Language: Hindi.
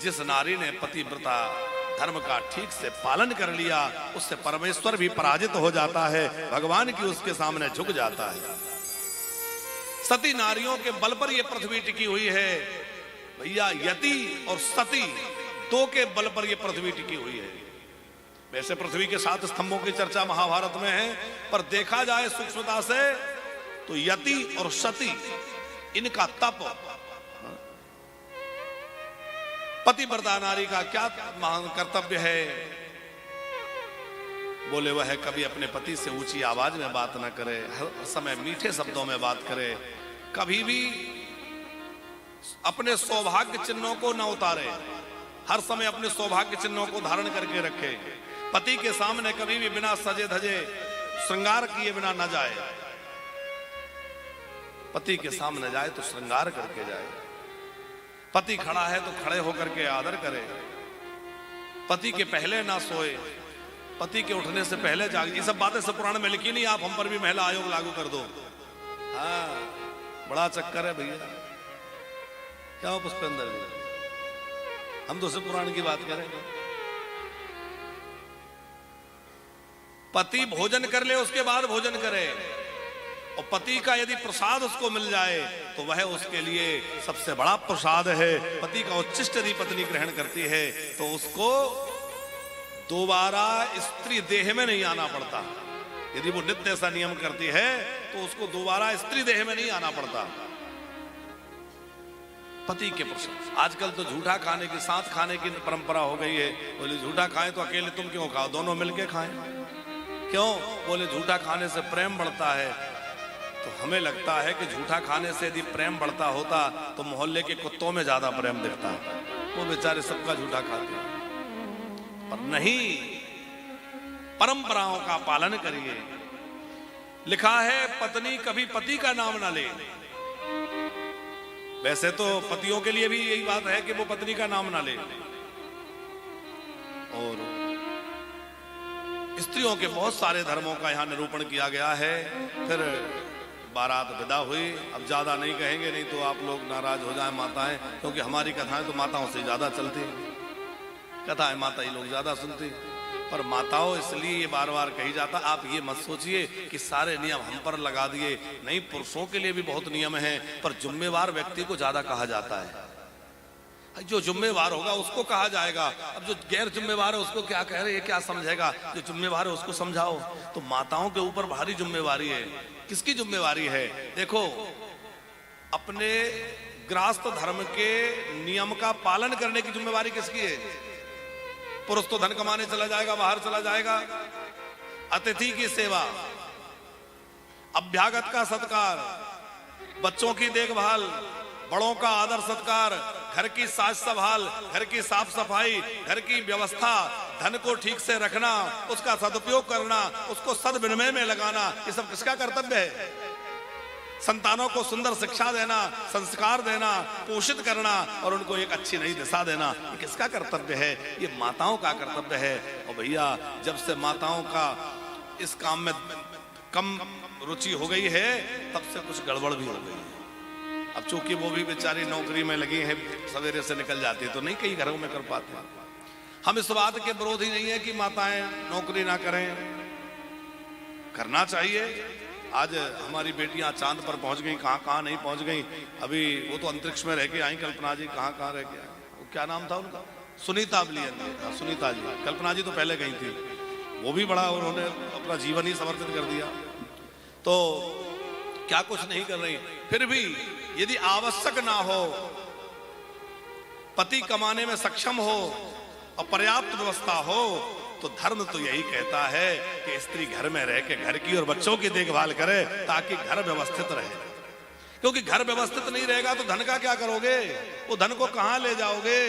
जिस नारी ने पतिव्रता धर्म का ठीक से पालन कर लिया, उससे परमेश्वर भी पराजित हो जाता है, भगवान की उसके सामने झुक जाता है। सती नारियों के बल पर यह पृथ्वी टिकी हुई है भैया। यति और सती दो के बल पर यह पृथ्वी टिकी हुई है। वैसे पृथ्वी के 7 स्तंभों की चर्चा महाभारत में है, पर देखा जाए सूक्ष्मता से तो यति और सती, इनका तप, पतिव्रता नारी का क्या महान कर्तव्य है। बोले वह कभी अपने पति से ऊंची आवाज में बात ना करे, हर समय मीठे शब्दों में बात करे, कभी भी अपने सौभाग्य चिन्हों को न उतारे, हर समय अपने सौभाग्य चिन्हों को धारण करके रखे। पति के सामने कभी भी बिना सजे धजे श्रृंगार किए बिना न जाए, पति के सामने जाए तो श्रृंगार करके जाए। पति खड़ा है तो खड़े होकर के आदर करे, पति के पहले ना सोए, पति के उठने से पहले जागे। ये सब बातें सब पुराण में लिखी नहीं, आप हम पर भी महिला आयोग लागू कर दो। हाँ, बड़ा चक्कर है भैया। क्या हो पुष्पेंद्र जी, हम तो सिर्फ पुराण की बात करें। पति भोजन कर ले, उसके बाद भोजन करे, और पति का यदि प्रसाद उसको मिल जाए तो वह उसके लिए सबसे बड़ा प्रसाद है। पति का उच्चिष्ट यदि पत्नी ग्रहण करती है तो उसको दोबारा स्त्री देह में नहीं आना पड़ता। यदि वो नित्य ऐसा नियम करती है तो उसको दोबारा स्त्री देह में नहीं आना पड़ता। पति के प्रसाद। आजकल तो झूठा खाने की, साथ खाने की परंपरा हो गई है। बोले झूठा खाएं तो अकेले तुम क्यों खाओ, दोनों मिलके खाएं। क्यों? बोले झूठा खाने से प्रेम बढ़ता है। तो हमें लगता है कि झूठा खाने से यदि प्रेम बढ़ता होता तो मोहल्ले के कुत्तों में ज्यादा प्रेम दिखता है, वो बेचारे सबका झूठा खाते हैं। पर नहीं, परंपराओं का पालन करिए। लिखा है पत्नी कभी पति का नाम ना ले। वैसे तो पतियों के लिए भी यही बात है कि वो पत्नी का नाम ना ले। और स्त्रियों के बहुत सारे धर्मों का यहां निरूपण किया गया है। फिर बारात विदा हुई। अब ज्यादा नहीं कहेंगे, नहीं तो आप लोग नाराज हो जाएं माताएं, क्योंकि हमारी कथाएं तो माताओं से ज्यादा चलती हैं। कथाएं माता ही लोग ज्यादा सुनती, पर माताओं इसलिए ये बार बार कही जाता। आप ये मत सोचिए कि सारे नियम हम पर लगा दिए, नहीं, पुरुषों के लिए भी बहुत नियम है, पर जिम्मेवार व्यक्ति को ज्यादा कहा जाता है। जो जिम्मेवार होगा उसको कहा जाएगा। अब जो गैर जिम्मेवार है उसको क्या कह रहे हैं, क्या समझेगा। जो जिम्मेवार है उसको समझाओ। तो माताओं के ऊपर भारी जिम्मेवारी है। किसकी जिम्मेवारी है? देखो, अपने गृहस्थ धर्म के नियम का पालन करने की जिम्मेवारी किसकी है? पुरुष तो धन कमाने चला जाएगा, बाहर चला जाएगा। अतिथि की सेवा, अभ्यागत का सत्कार, बच्चों की देखभाल, बड़ों का आदर सत्कार, घर की साज संभाल, घर की साफ सफाई, घर की व्यवस्था, धन को ठीक से रखना, उसका सदुपयोग करना, उसको सद्विनिमय में लगाना, ये सब किसका कर्तव्य है? संतानों को सुंदर शिक्षा देना, संस्कार देना, पोषित करना और उनको एक अच्छी नई दिशा देना, ये किसका कर्तव्य है? ये माताओं का कर्तव्य है। और भैया, जब से माताओं का इस काम में कम रुचि हो गई है, तब से कुछ गड़बड़ भी हो गई है। अब चूंकि वो भी बेचारी नौकरी में लगी है, सवेरे से निकल जाती है, तो नहीं कई घरों में कर पाते। हम इस बात के विरोधी नहीं है कि माताएं नौकरी ना करें, करना चाहिए। आज हमारी बेटियां चांद पर पहुंच गई, कहां कहां नहीं पहुंच गई। अभी वो तो अंतरिक्ष में रह के आई, कल्पना जी कहां कहां रह गया। वो क्या नाम था उनका? सुनीता विलियम। सुनीता जी, कल्पना जी तो पहले गई थी, वो भी बड़ा उन्होंने अपना जीवन ही समर्पित कर दिया। तो क्या कुछ नहीं कर रही। फिर भी यदि आवश्यक ना हो, पति कमाने में सक्षम हो और पर्याप्त व्यवस्था हो, तो धर्म तो यही कहता है कि स्त्री घर में रह के घर की और बच्चों की देखभाल करे, ताकि घर व्यवस्थित रहे। क्योंकि घर व्यवस्थित नहीं रहेगा तो धन का क्या करोगे? वो धन को कहां ले जाओगे?